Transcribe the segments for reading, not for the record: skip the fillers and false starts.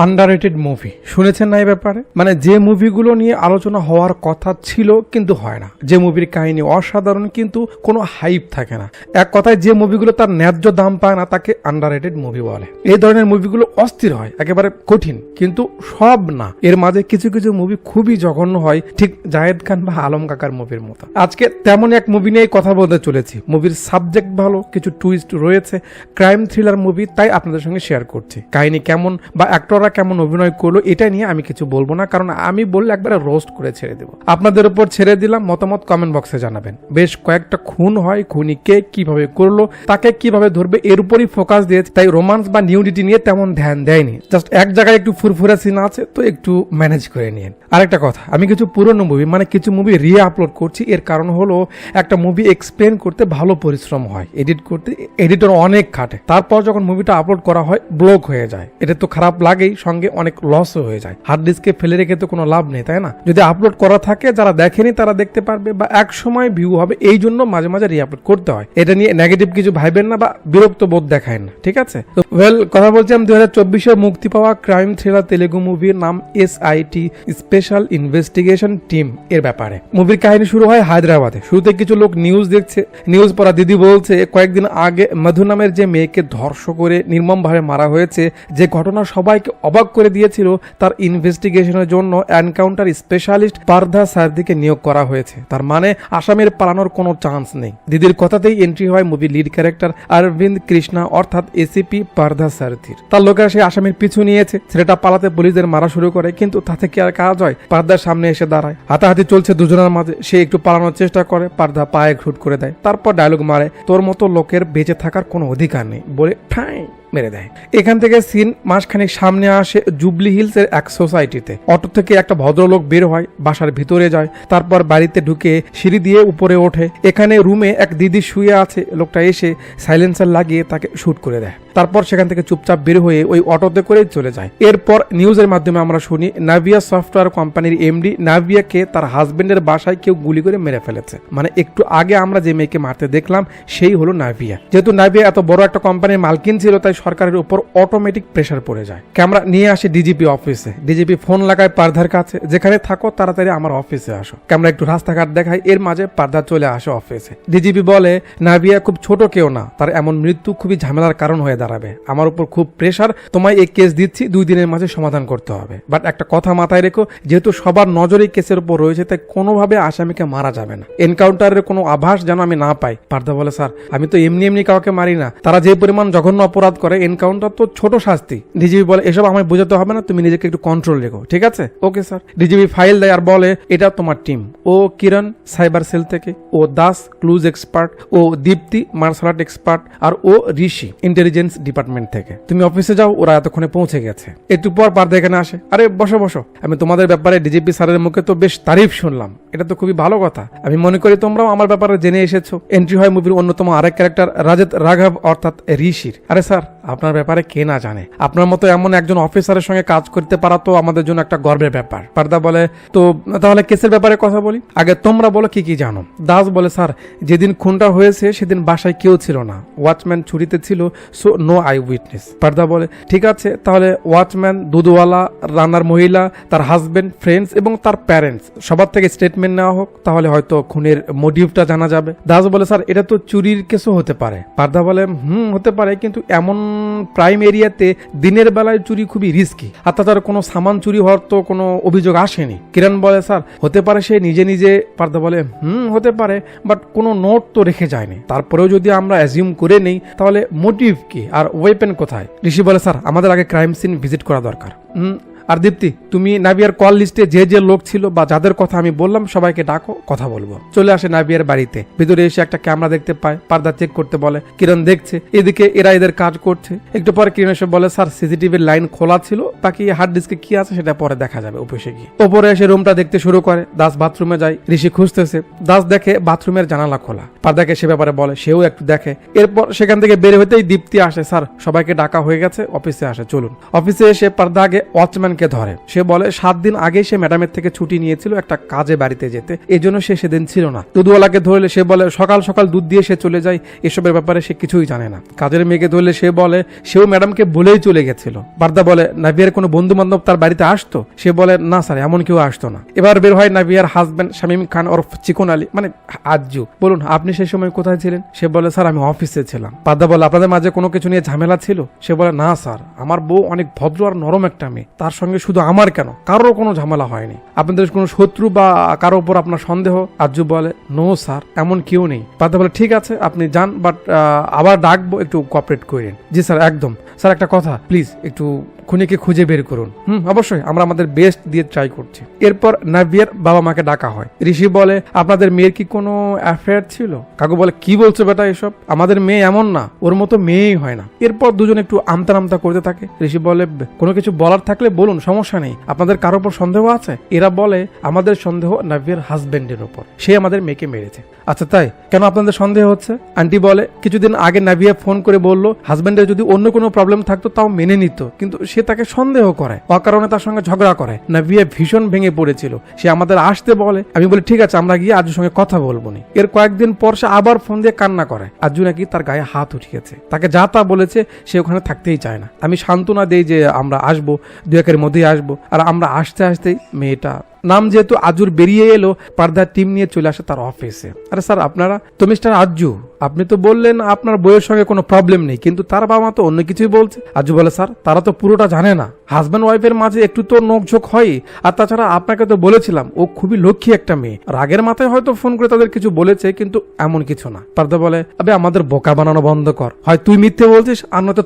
Underrated movie শুনেছেন না এই ব্যাপারে? মানে যে মুভিগুলো নিয়ে আলোচনা হওয়ার কথা ছিল কিন্তু হয় না, যে মুভির কাহিনী অসাধারণ কিন্তু কোনো হাইপ থাকে না, এক কথায় যে মুভিগুলো তার ন্যায্য দাম পায় না তাকে আন্ডাররেটেড মুভি বলে। এই ধরনের মুভিগুলো অস্থির হয়, একেবারে কঠিন, কিন্তু সব না, এর মাঝে কিছু কিছু মুভি খুবই জঘন্য হয়, ঠিক জায়েদ খান বা আলম কাকার মুভির মতো। আজকে তেমন এক মুভি নিয়ে কথা বলতে চলেছি। মুভির সাবজেক্ট ভালো, কিছু টুইস্ট রয়েছে, ক্রাইম থ্রিলার মুভি, তাই আপনাদের সঙ্গে শেয়ার করছি। কাহিনী কেমন বা অ্যাক্টররা কেমন অভিনয় করলো এটা নিয়ে আমি কিছু বলবো না, কারণ আমি বললে একবারে রোস্ট করে ছেড়ে দেবো। আপনাদের উপর ছেড়ে দিলাম, মতামত কমেন্ট বক্সে জানাবেন। বেশ কয়েকটা খুন হয়, খুনি কে কিভাবে করলো, তাকে কিভাবে ধরবে, এর উপরই ফোকাস দিয়েছে, তাই রোমান্স বা নিউডিটি নিয়ে তেমন ধ্যান দেয়নি। জাস্ট এক জায়গায় একটু ফুরফুরা সিন আছে, তো একটু ম্যানেজ করে নিন। আরেকটা কথা, আমি কিছু পুরনো মুভি মানে কিছু মুভি রিয়ে আপলোড করছি। এর কারণ হলো একটা মুভি এক্সপ্লেন করতে ভালো পরিশ্রম হয়, এডিট করতে এডিটর অনেক খাটে, তারপর যখন মুভিটা আপলোড করা হয় ব্লক হয়ে যায়। এটা তো খারাপ লাগেই, সঙ্গে অনেক লসও হয়ে যায়। হার্ড ডিস্কে ফেলে রেখে তো কোনো লাভ নেই, তাই না? যদি আপলোড করা থাকে, যারা দেখেনি তারা দেখতে পারবে বা এক সময় ভিউ হবে, এই জন্য মাঝে মাঝে রিআপলোড করতে হয়। এটা নিয়ে নেগেটিভ কিছু ভাইবেন না বা বিরক্ত বোধ দেখায় না, ঠিক আছে? তো কথা বলছিলাম 2024-এ মুক্তি পাওয়া ক্রাইম থ্রিলার তেলেগু মুভির নাম SIT স্পেশাল ইনভেস্টিগেশন টিম এর ব্যাপারে। মুভির কাহিনী শুরু হয় হায়দ্রাবাদে। শুরুতে কিছু লোক নিউজ দেখছে, নিউজ পড়া দিদি বলছে কয়েকদিন আগে মধু নামের যে মেয়েকে ধর্ষণ করে নির্মমভাবে মারা হয়েছে, যে ঘটনা সবাইকে অবাক করে দিয়েছিল, তার ইনভেস্টিগেশনের জন্য এনকাউন্টার স্পেশালিস্ট পারধা সারথিকে নিয়োগ করা হয়েছে। তার মানে আসামের পালানোর কোনো চান্স নেই। দিদির কথাতেই এন্ট্রি হয় movie lead character Aravind Krishna অর্থাৎ ACP পারধা সারথির। তার লোকেরা সেই আসামির পিছু নিয়েছে। ছেলেটা পালাতে পুলিশদের মারা শুরু করে, কিন্তু তাতে কি আর কাজ হয়? পারদার সামনে এসে দাঁড়ায়, হাতাহাতি চলছে দুজনের মাঝে। সে একটু পালানোর চেষ্টা করে, পারধা পায়ে ঘুট করে দেয়, তারপর ডায়লগ মারে, তোর মতো লোকের বেঁচে থাকার কোনো অধিকার নেই বলে ঠাঁই মেরে দেয়। এখান থেকে সিন মাসখানেক সামনে আসে জুবলি হিলস এর এক সোসাইটিতে। অটো থেকে একটা ভদ্রলোক বের হয়, বাসার ভিতরে যায়, তারপর বাড়িতে ঢুকে সিঁড়ি দিয়ে উপরে ওঠে। এখানে রুমে এক দিদি শুয়ে আছে। লোকটা এসে সাইলেন্সার লাগিয়ে তাকে শুট করে দেয়। তারপর সেখান থেকে চুপচাপ বের হয়ে ওই অটোতে করে চলে যায়। এরপর নিউজের মাধ্যমে আমরা শুনি নাভিয়া সফটওয়্যার কোম্পানির MD নাভিয়াকে তার হাজবেন্ডের বাসায় কেউ গুলি করে মেরে ফেলেছে। মানে একটু আগে আমরা যে মেয়েকে মারতে দেখলাম সেই হলো নাভিয়া। যেহেতু নাভিয়া এত বড় একটা কোম্পানির মালকিন ছিল, তাই সরকারের উপর অটোমেটিক প্রেসার পড়ে যায়। ক্যামেরা নিয়ে আসে DGP অফিসে। DGP ফোন লাগায় পারধার কাছে, যেখানে থাকো তাড়াতাড়ি আমার অফিসে আসো। ক্যামেরা একটু রাস্তাঘাট দেখায়, এর মাঝে পারধা চলে আসে অফিসে। DGP বলে নাভিয়া খুব ছোট কেউ না, তার এমন মৃত্যু খুবই ঝামেলার কারণ হয়ে দাঁড়াবে। আমার উপর খুব প্রেসার, তোমায় এই কেস দিচ্ছি, 2 দিনের মাঝে সমাধান করতে হবে। বাট একটা কথা মাথায় রেখো, যেহেতু সবার নজরই কেসের উপর রয়েছে, তাই কোনোভাবে আসামিকে মারা যাবে না। এনকাউন্টারের কোনো আভাস যেন আমি না পাই। পারধা বলে স্যার আমি তো এমনি কাউকে মারি না, তারা যে পরিমাণ জঘন্য অপরাধ করে এনকাউন্টার তো ছোট শাস্তি। DGP বলে এসব আমায় বোঝাতে হবে না, তুমি নিজেকে একটু কন্ট্রোল রেখো, ঠিক আছে? Okay sir. DGP ফাইল দেয় আর বলে এটা তোমার টিম। ও কিরণ সাইবার সেল থেকে, ও দাস ক্লুজ এক্সপার্ট, ও দীপ্তি মার্শাল আর্ট এক্সপার্ট, আর ও ঋষি ইন্টেলিজেন্স ডিপার্টমেন্ট থেকে। তুমি অফিসে যাও, ওরা এতক্ষণে পৌঁছে গেছে। একটু পর পারধা এখানে আসে। আরে বসো বসো, আমি তোমাদের ব্যাপারে DGP স্যারের মুখে তো বেশ তারিফ শুনলাম, এটা তো খুবই ভালো কথা। আমি মনে করি তোমরাও আমার ব্যাপারে জেনে এসেছো। এন্ট্রি হয় মুভির অন্যতম আরেক ক্যারেক্টার রাজত রাঘব অর্থাৎ ঋষির। আরে স্যার আপনার ব্যাপারে কে না জানে, আপনার মতো এমন একজন অফিসারের সঙ্গে কাজ করতে পারা তো আমাদের জন্য একটা গর্বের ব্যাপার। পারধা বলে তো তাহলে কেসের ব্যাপারে কথা বলি, আগে তোমরা বলো কি কি জানো। দাস বলে স্যার যেদিন খুনটা হয়েছে সেদিন বাসায় কেউ ছিল না, ওয়াচম্যান ছুটিতে ছিল, সো নো আই উইটনেস। পারধা বলে ঠিক আছে, তাহলে ওয়াচম্যান, দুধওয়ালা, রান্নার মহিলা, তার হাজবেন্ড, ফ্রেন্ডস এবং তার প্যারেন্টস সবার থেকে স্টেটমেন্ট নেওয়া হোক, তাহলে হয়তো খুনের মোটিভটা জানা যাবে। দাস বলে স্যার এটা তো চুরির কেসও হতে পারে। পারধা বলে হতে পারে, কিন্তু এমন প্রাইম এরিয়াতে দিনের বেলায় চুরি খুবই রিস্কি, আর তাছাড়া কোনো সামান চুরি হওয়ার তো কোনো অভিযোগ আসেনি। কিরণ বলে স্যার হতে পারে সে নিজে নিজে। পারধা বলে হতে পারে, বাট কোনো নোট তো রেখে যায়নি। তারপরেও যদি আমরা অ্যাজিউম করে নেই, তাহলে মোটিভ কি আর ওয়েপেন কোথায়? ঋষি বলে স্যার আমাদের আগে ক্রাইম সিন ভিজিট করা দরকার। আর দীপ্তি তুমি নাভিয়ার কল লিস্টে যে যে লোক ছিল বা যাদের কথা আমি বললাম সবাইকে ডাকো, কথা বলবো। চলে আসে নাভিয়ার বাড়িতে। ভিতরে এসে একটা ক্যামেরা দেখতে পায়। পারধা চেক করতে বলে, কিরণ দেখছে। এদিকে এরা এদের কাজ করছে। একটু পরে কিরণ এসে বলে স্যার সিসিটিভির লাইন খোলা ছিল, বাকি হার্ড ডিস্কে কি আছে সেটা পরে দেখা যাবে অফিসে গিয়ে। ওপরে এসে রুমটা দেখতে শুরু করে। দাস বাথরুমে যায়, ঋষি খুঁজতেছে। দাস দেখে বাথরুমের জানালা খোলা। পারধাকে সে ব্যাপারে বলে, সেও একটু দেখে। এরপর সেখান থেকে বের হতেই দীপ্তি আসে, স্যার সবাইকে ডাকা হয়ে গেছে, অফিসে আসে, চলুন। অফিসে এসে পারধা আগে ওয়াচম্যান ম্যাডামকে ধরে। সে বলে 7 দিন আগে সে ম্যাডামের থেকে ছুটি নিয়েছিল একটা কাজে বাড়িতে যেতে, এই জন্য সে সেদিন ছিল না। দুধওয়ালাকে ধরলে সে বলে সকাল সকাল দুধ দিয়ে সে চলে যায়, এসবের ব্যাপারে সে কিছুই জানে না। কাজের মেয়েকে ধরলে সে বলে সেও ম্যাডামকে বলেই চলে গেছিল। পারদা বলে নাভিয়ার কোনো বন্ধু বান্ধব তার বাড়িতে আসতো? সে বলে না স্যার, এমন কেউ আসতো না। এবার বের হয় নাভিয়ার হাজবেন্ড শামীম খান ওরফ চিকন আলী, মানে আজ্জু। বলুন আপনি সেই সময় কোথায় ছিলেন? সে বলে স্যার আমি অফিসে ছিলাম। পারদা বলে আপনাদের মাঝে কোনো কিছু নিয়ে ঝামেলা ছিল? সে বলে না স্যার, আমার বউ অনেক ভদ্র আর নরম একটা মেয়ে, তার সঙ্গে শুধু আমার কেন কারোর কোনো ঝামেলা হয়নি। আপনাদের কোনো শত্রু বা কারো উপর আপনার সন্দেহ? আজ্জু বলে নো স্যার, এমন কেউ নেই। পারদা বলে ঠিক আছে আপনি যান, বাট আবার ডাকবো, একটু কোঅপারেট করেন। জি স্যার একদম। স্যার একটা কথা, প্লিজ একটু খুনিকে খুঁজে বের করুন। অবশ্যই, আমরা আমাদের বেস্ট দিয়ে ট্রাই করছি। এরপর নাভিয়ার বাবা মাকে ডাকা হয়। ঋষি বলে আপনাদের মেয়ের কি কোনো অ্যাফেয়ার ছিল? কাকু বলে কি বলছো বেটা এসব, আমাদের মেয়ে এমন না, ওর মতো মেয়েই হয় না। এরপর দুজন একটু আমতা নামতা করতে থাকে। ঋষি বলে কোনো কিছু বলার থাকলে বলুন, সমস্যা নেই। আপনাদের কারোর উপর সন্দেহ আছে? এরা বলে আমাদের সন্দেহ নাভিয়ার হাজবেন্ডের উপর, সে আমাদের মেয়েকে মেরেছে। আচ্ছা তাই, কেন আপনাদের সন্দেহ হচ্ছে? আন্টি বলে কিছুদিন আগে নাভিয়া ফোন করে বলল হাজবেন্ডের যদি অন্য কোনো প্রবলেম থাকতো তাও মেনে নিত, কিন্তু সে তাকে সন্দেহ করে, অকারণে তার সঙ্গে ঝগড়া করে। নাভিয়া ভীষণ ভেঙে পড়েছিল, সে আমাদের আসতে বলে। আমি বলি ঠিক আছে আমরা গিয়ে আজুর সঙ্গে কথা বলবো নি। এর কয়েকদিন পর সে আবার ফোন দিয়ে কান্না করে। আজু নাকি তার গায়ে হাত উঠিয়েছে, তাকে যা তা বলেছে, সে ওখানে থাকতেই চায় না। আমি সান্ত্বনা দেই যে আমরা আসবো, 2-1 মধ্যেই আসবো। আর আমরা আসতে আসতেই মেয়েটা নাম যেহেতু আজুর বেরিয়ে এলো, পারদার টিম নিয়ে চলে আসে তার অফিসে। আরে স্যার আপনারা তো মিস্টার আজ্জু, আপনি তো বললেন আপনার বইয়ের সঙ্গে কোনো প্রবলেম নেই, কিন্তু তার বাবা মা তো অন্য কিছুই বলছে। আজ্জু বলে স্যার তারা তো পুরোটা জানে না, হাজব্যান্ড ওয়াইফের মাঝে একটু তো নোকঝোক হয়। আর তাছাড়া আপনাকে তো বলেছিলাম ও খুবই লক্ষ্মী একটা মেয়ে, রাগের মাথায় হয়তো ফোন করে তাদের কিছু বলেছে, কিন্তু এমন কিছু না। পারদা বলে আবে আমাদের বোকা বানানো বন্ধ কর, হয় তুই মিথ্যে বলছিস আর নয়তো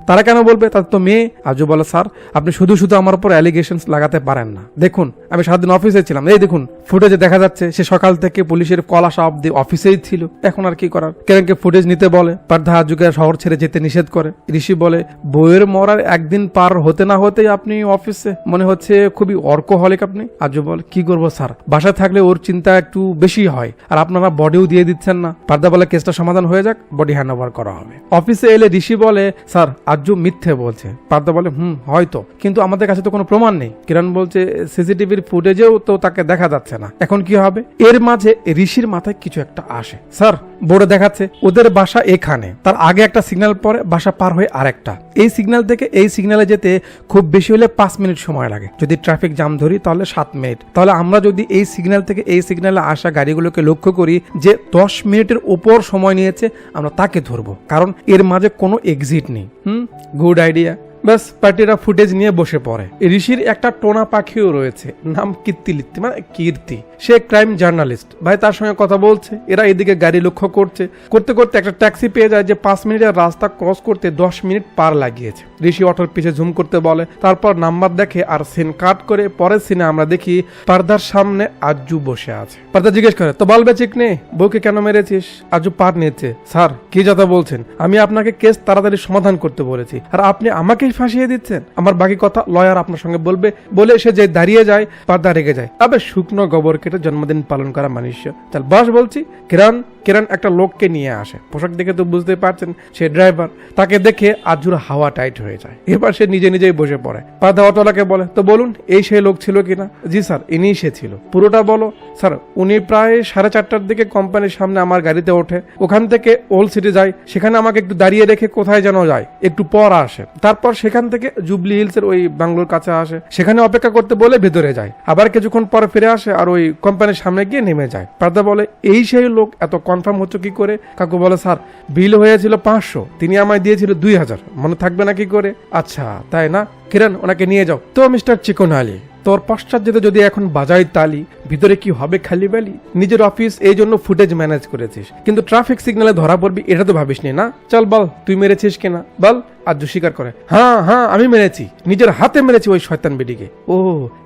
তারা কেন বলবে, তাদের তো মেয়ে। আজ্জু বলে স্যার আপনি শুধু শুধু আমার উপর অ্যালিগেশনস লাগাতে পারেন না। দেখুন আমি 7 দিন অফিসে ছিলাম, এই দেখুন ফুটেজে দেখা যাচ্ছে সে সকাল থেকে পুলিশের কল আসা অব্দি অফিসেই ছিল। এখন আর কি করার, কেরানকে ফুটেজ নিতে বলে। পারদা আজ্জুকে শহর ছেড়ে যেতে নিষেধ করে। ঋষি বলে বইয়ের মরার একদিন পার হতে না হতেই আপনি অফিসে, মনে হচ্ছে খুবই অর্কহলিক আপনি। আজ্জু বলে কি করবো স্যার, বাসায় থাকলে ওর চিন্তা একটু বেশি হয়, আর আপনারা বডিও দিয়ে দিচ্ছেন না। পারদা বলে কেসটা সমাধান হয়ে যাক, বডি হ্যান্ড ওভার করা হবে। অফিসে এলে ঋষি বলে স্যার আজ্জু মিথ্যে বলছে। পারদা বলে হয়তো, কিন্তু আমাদের কাছে তো কোনো প্রমাণ নেই। কিরণ বলছে সিসিটিভির ফুটেজেও তো তাকে দেখা যাচ্ছে না, এখন কি হবে? এর মাঝে ঋষির মাথায় কিছু একটা আসে। স্যার বোর্ডে দেখাচ্ছে ওদের বাসা এখানে, তার আগে একটা সিগন্যাল পরে বাসা পার হয়ে আরেকটা। এই সিগন্যাল থেকে এই সিগন্যালে যেতে খুব বেশি হলে 5 মিনিট সময় লাগে, যদি ট্রাফিক জ্যাম ধরি তাহলে 7 মিনিট। তাহলে আমরা যদি এই সিগন্যাল থেকে এই সিগন্যালে আসা গাড়িগুলোকে লক্ষ্য করি যে 10 মিনিটের উপর সময় নিয়েছে, আমরা তাকে ধরবো, কারণ এর মাঝে কোনো এক্সিট নেই। Good idea. ব্যাস পার্টিরা ফুটেজ নিয়ে বসে পড়ে। ঋষির একটা টোনা পাখিও রয়েছে, নাম কীর্তিলিপ্তি, মানে কীর্তি। সে ক্রাইম জার্নালিস্ট ভাই, তার সঙ্গে কথা বলছে। এরা এদিকে গাড়ি লক্ষ্য করতে করতে একটা ট্যাক্সি পেয়ে যায় যে 5 মিনিটের রাস্তা ক্রস করতে 10 মিনিট পার লাগিয়েছে। ঋষি অটোর পিছে ঝুম করতে বলে, তারপর নাম্বার দেখে আর সিন কাট করে পরের সিনে আমরা দেখি পারদার সামনে আজ্জু বসে আছে। পারদা জিজ্ঞেস করে তো বল বেচিক নে, বউকে কেন মেরেছিস? আজ্জু পার নিয়েছে। স্যার কি কথা বলছেন, আমি আপনাকে কেস তাড়াতাড়ি সমাধান করতে বলেছি, আর আপনি আমাকে ফাঁসিয়ে দিচ্ছেন। আমার বাকি কথা লয়ার আপনার সঙ্গে বলবে। বলে সে যে দাঁড়িয়ে যায়, পারদা রেগে যায়। তবে শুকনো গোবর কেটে জন্মদিন পালন করা মানুষ, চল বস বলছি। কিরণ একটা লোককে নিয়ে আসে, পোশাক দেখে তো বুঝতে পারছেন সে ড্রাইভার। তাকে দেখে আজ্জুর হাওয়া টাইট হয়ে যায়। এবার সে নিজেই বসে পড়ে। পারদা অটোলাকে বলে তো বলুন এই সেই লোক ছিল কিনা? জি স্যার ইনি সে ছিল। পুরোটা বলো। স্যার উনি প্রায় 4:30টার দিকে কোম্পানির সামনে আমার গাড়িতে ওঠে, ওখান থেকে ওল্ড সিটি যায়, সেখানে আমাকে একটু দাঁড়িয়ে রেখে কোথায় যেন যায়, একটু পর আসে। তারপর সেখান থেকে জুবলি হিলসের ওই বাংলোর কাছে আসে, সেখানে অপেক্ষা করতে বলে ভেতরে যায়। আবার কিছুক্ষণ পর ফিরে আসে আর ওই কোম্পানির সামনে গিয়ে নেমে যায়। পারদা বলে এই সেই লোক, এত কনফার্ম হচ্ছে কি করে? কাকু বলে স্যার বিল হয়েছিল 500, তিনি আমায় দিয়েছিল 2000, মনে থাকবে না কি করে? আচ্ছা তাই না, কিরণ ওনাকে নিয়ে যাও তো। মিস্টার চিকন আলী, তোর পশ্চাৎ যেতে যদি এখন বাজাই তালি, ভিতরে কি হবে খালি বালি? নিজের অফিস এই জন্য ফুটেজ ম্যানেজ করেছিস, কিন্তু ট্রাফিক সিগন্যালে ধরা পড়বি এটা তো ভাবিসনি না? চল বল তুই মেরেছিস কিনা বল। আজ্জু স্বীকার করে হ্যাঁ আমি মেরেছি, নিজের হাতে মেরেছি ওই শয়তান বেটিকে। ও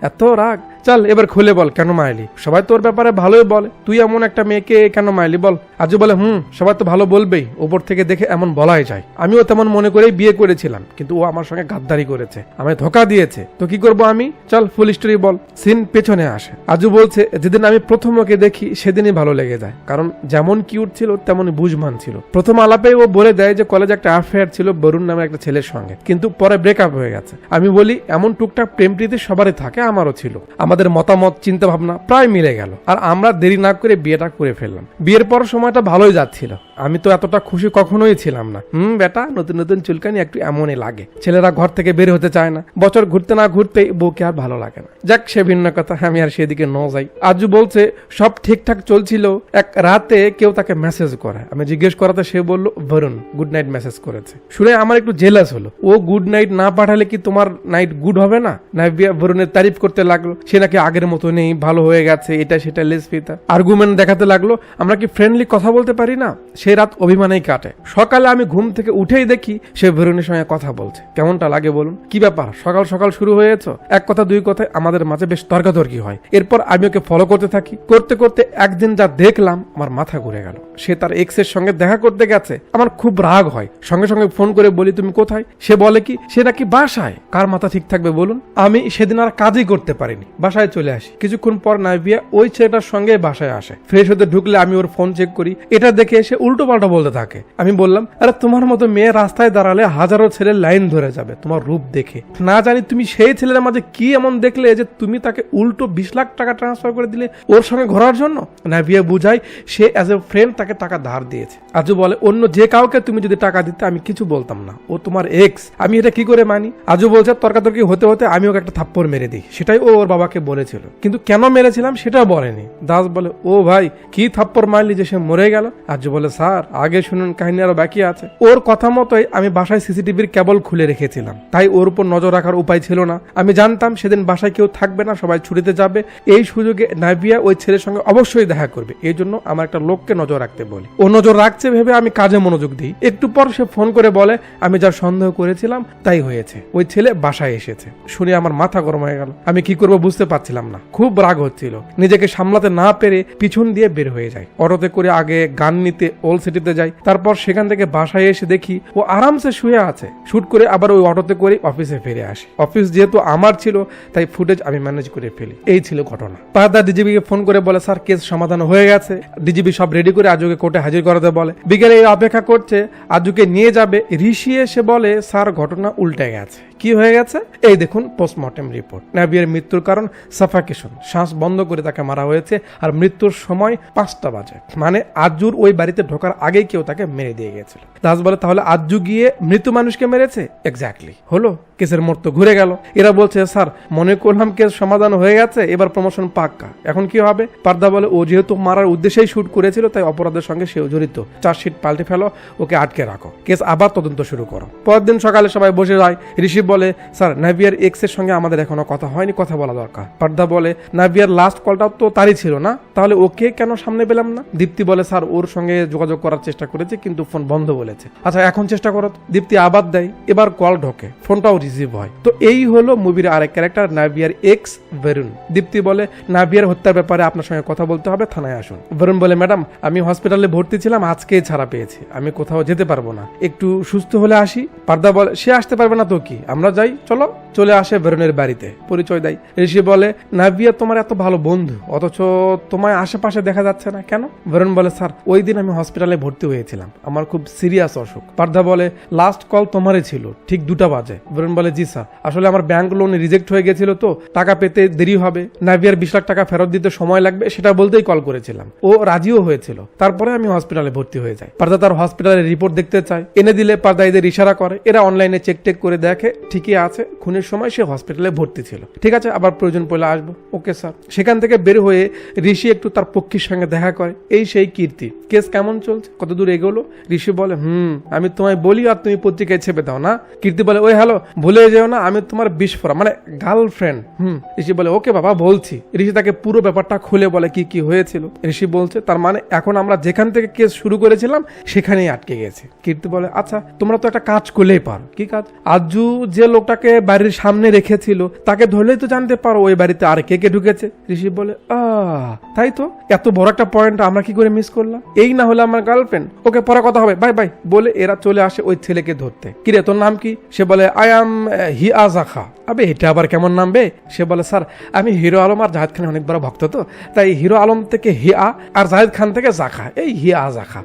এত রাগ, চল এবার খুলে বল কেন মারলি? সবাই তোর ব্যাপারে ভালোই বলে, তুই এমন একটা মেয়েকে কেন মারলি বল। আজু বলে সবাই তো ভালো বলবেই, ওপর থেকে দেখে এমন বলাই যায়। আমিও তেমন মনে করেই বিয়ে করেছিলাম, কিন্তু ও আমার সঙ্গে গাদ্দারি করেছে, আমায় ধোকা দিয়েছে, তো কি করবো আমি? চল ফুল স্টোরি বল। সিন পেছনে আসে। আজু বলছে যেদিন আমি প্রথম ওকে দেখি সেদিনই ভালো লেগে যায়, কারণ যেমন কিউট ছিল তেমন বুঝমান ছিল। প্রথম আলাপে ও বলে দেয় যে কলেজে একটা অ্যাফেয়ার ছিল বরুণ নামে একটা ছেলের সঙ্গে, কিন্তু পরে ব্রেকআপ হয়ে গেছে। আমি বলি এমন টুকটাক প্রেম প্রীতি সবারই থাকে, আমারও ছিল। আমাদের মতামত চিন্তা ভাবনা প্রায় মিলে গেল, আর আমরা দেরি না করে বিয়েটা করে ফেললাম। বিয়ের পর সময়টা ভালোই যাচ্ছিল, আমি তো এতটা খুশি কখনোই ছিলাম না। বেটা, নতুন নতুন চুলকানি একটু এমনই লাগে, ছেলেরা ঘর থেকে বের হতে চায় না, বছর ঘুরতে না ঘুরতেই বউকে আর ভালো লাগে না। যাক, সে ভিন্ন কথা, আমি আর সেদিকে ন যাই। আজু বলছে সব ঠিকঠাক চলছিল, এক রাতে কেউ তাকে মেসেজ করে। আমি জিজ্ঞেস করাতে সে বলল বরুণ গুড নাইট মেসেজ করেছে। শুনে আমার একটু জেলাস হলো। ও গুড নাইট না পাঠালে কি তোমার নাইট গুড হবে না? নাইবিয়া বরুণের তারিফ করতে লাগলো, সে নাকি আগের মতো নেই, ভালো হয়ে গেছে, এটা সেটা লেসপিতা আর্গুমেন্ট দেখাতে লাগলো। আমরা কি ফ্রেন্ডলি কথা বলতে পারি না? সে রাত অভিমানেই কাটে। সকালে আমি ঘুম থেকে উঠেই দেখি সে বরুণের সঙ্গে কথা বলছে। কেমনটা লাগে বলুন? কি ব্যাপার, সকাল সকাল শুরু হয়েছে? এক কথা দুই কথায় আমাদের মাঝে বেশ তর্কাতর্কি হয়। এরপর আমি ওকে ফলো করতে থাকি। করতে করতে একদিন যা দেখলাম আমার মাথা ঘুরে গেল। সে তার এক্স এর সঙ্গে দেখা করতে গেছে। আমার খুব রাগ হয়, সঙ্গে সঙ্গে ফোন করে বলি তুমি কোথায়? সে বলে কি সে নাকি বাসায়। কার মাথা ঠিক থাকবে বলুন? আমি সেদিন আর কাজই করতে পারিনি, বাসায় চলে আসি। কিছুক্ষণ পর নাইবিয়া ওই ছেলেটার সঙ্গে বাসায় আসে। ফ্রেশ হতে ঢুকলে আমি ওর ফোন চেক করি, এটা দেখে এসে উল্টো পাল্টা বলতে থাকে। আমি বললাম আরে তোমার মতো মেয়ে রাস্তায় দাঁড়ালে হাজারো ছেলের লাইন ধরে যাবে তোমার রূপ দেখে। না জানি তুমি সেই ছেলের মাঝে কি এমন দেখলে যে তুমি তাকে উল্টো 20 লাখ টাকা ট্রান্সফার করে দিলে ওর সঙ্গে ঘোরার জন্য। নাইবিয়া বুঝাই সে অ্যাজ এ ফ্রেন্ড তাকে টাকা ধার দিয়েছে। আজু বলে অন্য যে কাউকে তুমি যদি টাকা দিতে আমি কিছু বলতাম না, ও তোমার এক্স, আমি এটা কি করে মানি? আজু বলছে তর্কাতর্কি হতে হতে আমি ওকে একটা থাপ্পড় মেরে দিই, সেটাই ও ওর বাবাকে বলেছিল, কিন্তু কেন মেরেছিলাম সেটাও বলেনি। দাস বলে ও ভাই কি থাপ্পড় মারলি যে সে মরে গেল? আজু বলে স্যার আগে শুনুন, কাহিনী আরো বাকি আছে। ওর কথা মতোই আমি বাসায় সিসিটিভির কেবল খুলে রেখেছিলাম, তাই ওর উপর নজর রাখার উপায় ছিল না। আমি জানতাম সেদিন বাসায় কেউ থাকবে না, সবাই ছুটিতে যাবে। এই সুযোগে নাইবিয়া ওই ছেলের সঙ্গে অবশ্যই দেখা করবে, এই জন্য আমার একটা লোককে নজর রাখতে বলি। ও নজর রাখছে ভেবে আমি কাজে মনোযোগ দিই। একটু পর সে ফোন করে বলে আমি যা সন্দেহ করেছিলাম তাই হয়েছে, ওই ছেলে বাসায় এসেছে। শুনে আমার মাথা গরম হয়ে গেল। আমি কি করবো বুঝতে পারছিলাম না, খুব রাগ হচ্ছিল। নিজেকে সামলাতে না পেরে পিছন দিয়ে বের হয়ে যায়। অটোতে করে আগে গান নিতে ওল্ড সিটিতে যাই, তারপর সেখান থেকে বাসায় এসে দেখি ও আরামসে শুয়ে আছে। শুট করে আবার ওই অটোতে করে অফিসে ফিরে আসি। অফিস যেহেতু আমার ছিল তাই ফুটেজ আমি ম্যানেজ করে ফেলি। এই ছিল ঘটনা। পারদা ডিজিবিকে ফোন করে বলে স্যার কেস সমাধান হয়ে গেছে। ডিজিবি সব রেডি করে আজুকে কোর্টে হাজির করাতে বলে। বিকেলে অপেক্ষা করছে, আজুকে নিয়ে যাবে। ঋষি এসে বলে স্যার ঘটনা উল্টে গেছে। কি হয়ে গেছে? এই দেখুন পোস্টমর্টেম রিপোর্ট। নাবিয়ার মৃত্যুর কারণ সাফাকেশন, শ্বাস বন্ধ করে তাকে মারা হয়েছে, আর মৃত্যুর সময় 5টা বাজে, মানে আজুর ওই বাড়িতে ঢোকার আগেই কেউ তাকে মেরে দিয়ে গেছিল। দাস বলে তাহলে আজু গিয়ে মৃত্যু মানুষকে মেরেছে? এক্স্যাক্টলি। হলো, কেসের মোড় তো ঘুরে গেল। এরা বলছে স্যার মনে করলাম কেস সমাধান হয়ে গেছে, এবার প্রমোশন পাক্কা, এখন কি হবে? পারদা বলে ও যেহেতু মারার উদ্দেশ্যেই শুট করেছিল তাই অপরাধের সঙ্গে সেও জড়িত, চার্জশিট পাল্টে ফেলো, ওকে আটকে রাখো, কেস আবার তদন্ত শুরু করো। পরের দিন সকালে সবাই বসে যায়। ঋষি বলে স্যার নাবিয়ার এক্স এর সঙ্গে আমাদের এখনো কথা হয়নি, কথা বলা দরকার। পারদা বলে নাবিয়ার লাস্ট কলটাও তো তারই ছিল না, তাহলে ওকে কেন সামনে পেলাম না? দীপ্তি বলে স্যার ওর সঙ্গে যোগাযোগ করার চেষ্টা করেছে কিন্তু ফোন বন্ধ বলেছে। আচ্ছা এখন চেষ্টা করো। দীপ্তি আবার দেয়, এবার কল ঢোকে, ফোনটাও রিসিভ হয়। তো এই হলো মুভির আরেক ক্যারেক্টার নাবিয়ার এক্স বরুণ। দীপ্তি বলে নাবিয়ার হত্যার ব্যাপারে আপনার সঙ্গে কথা বলতে হবে, থানায় আসুন। বরুণ বলে ম্যাডাম আমি হসপিটালে ভর্তি ছিলাম, আজকেই ছাড়া পেয়েছি, আমি কোথাও যেতে পারবো না, একটু সুস্থ হলে আসি। পারদা বলে সে আসতে পারবে না তো কি, আমরা যাই চলো। চলে আসে বরুণের বাড়িতে, পরিচয় দেয়। ঋষি বলে নাবিয়া তোমার এত ভালো বন্ধু অথচ তোমায় আশেপাশে দেখা যাচ্ছে না কেন? বরুণ বলে স্যার ওই দিন আমি হসপিটালে ভর্তি হয়েছিলাম, আমার খুব সিরিয়াস অসুখ। পারদা বলে লাস্ট কল তোমারই ছিল, ঠিক 2টা বাজে। বরুণ বলে জি স্যার, আসলে আমার ব্যাংক লোন রিজেক্ট হয়ে গেছিল তো টাকা পেতে দেরি হবে, নাবিয়ার 20 লাখ টাকা ফেরত দিতে সময় লাগবে, সেটা বলতেই কল করেছিলাম। ও রাজিও হয়েছিল, তারপরে আমি হসপিটালে ভর্তি হয়ে যাই। পারদা তার হসপিটালের রিপোর্ট দেখতে চায়, এনে দিলে পারদা এদের ইশারা করে, এরা অনলাইনে চেক টেক করে দেখে ঠিকই আছে, খুনের সময় সে হসপিটালে ভর্তি ছিল, ঠিক আছে আবার প্রয়োজন পড়লে আসবো। Okay sir. সেখান থেকে বের হয়ে ঋষি একটু তার পক্ষীর সঙ্গে দেখা করে। এই সেই কীর্তি, কেস কেমন চলছে, কত দূর এগোলো? ঋষি বলে আমি তোমায় বলি আর তুমি পত্রিকায় ছেপে দাও না। কীর্তি বলে ওই হ্যালো ভুলে যেও না আমি তোমার বিস্ফোরা মানে গার্লফ্রেন্ড। ঋষি বলে ওকে বাবা বলছি। ঋষি তাকে পুরো ব্যাপারটা খুলে বলে কি কি হয়েছিল। ঋষি বলছে তার মানে এখন আমরা যেখান থেকে কেস শুরু করেছিলাম সেখানেই আটকে গেছে। কীর্তি বলে আচ্ছা তোমরা তো একটা কাজ করলেই পারো। কি কাজ? আজু যে লোকটাকে বাড়ির সামনে রেখেছিল তাকে ধরলেই তো জানতে পারো ওই বাড়িতে আর কে কে ঢুকেছে। ঋষি বলে তাই তো, এত বড় একটা পয়েন্ট আমরা কি করে মিস করলাম, এই না হলে আমার গার্লফ্রেন্ড, ওকে পরে কথা হবে, বাই বাই বলে এরা চলে আসে ওই ছেলেকে ধরতে। কিরে তোর নাম কি? সে বলে আই এম হিয়া জাখা। আবে এটা আবার কেমন নাম বে? সে বলে স্যার আমি হিরো আলম আর জাহেদ খানের অনেক বড় ভক্ত, তো তাই হিরো আলম থেকে হিয়া আর জাহেদ খান থেকে জাখা, এই হিয়া জাখা।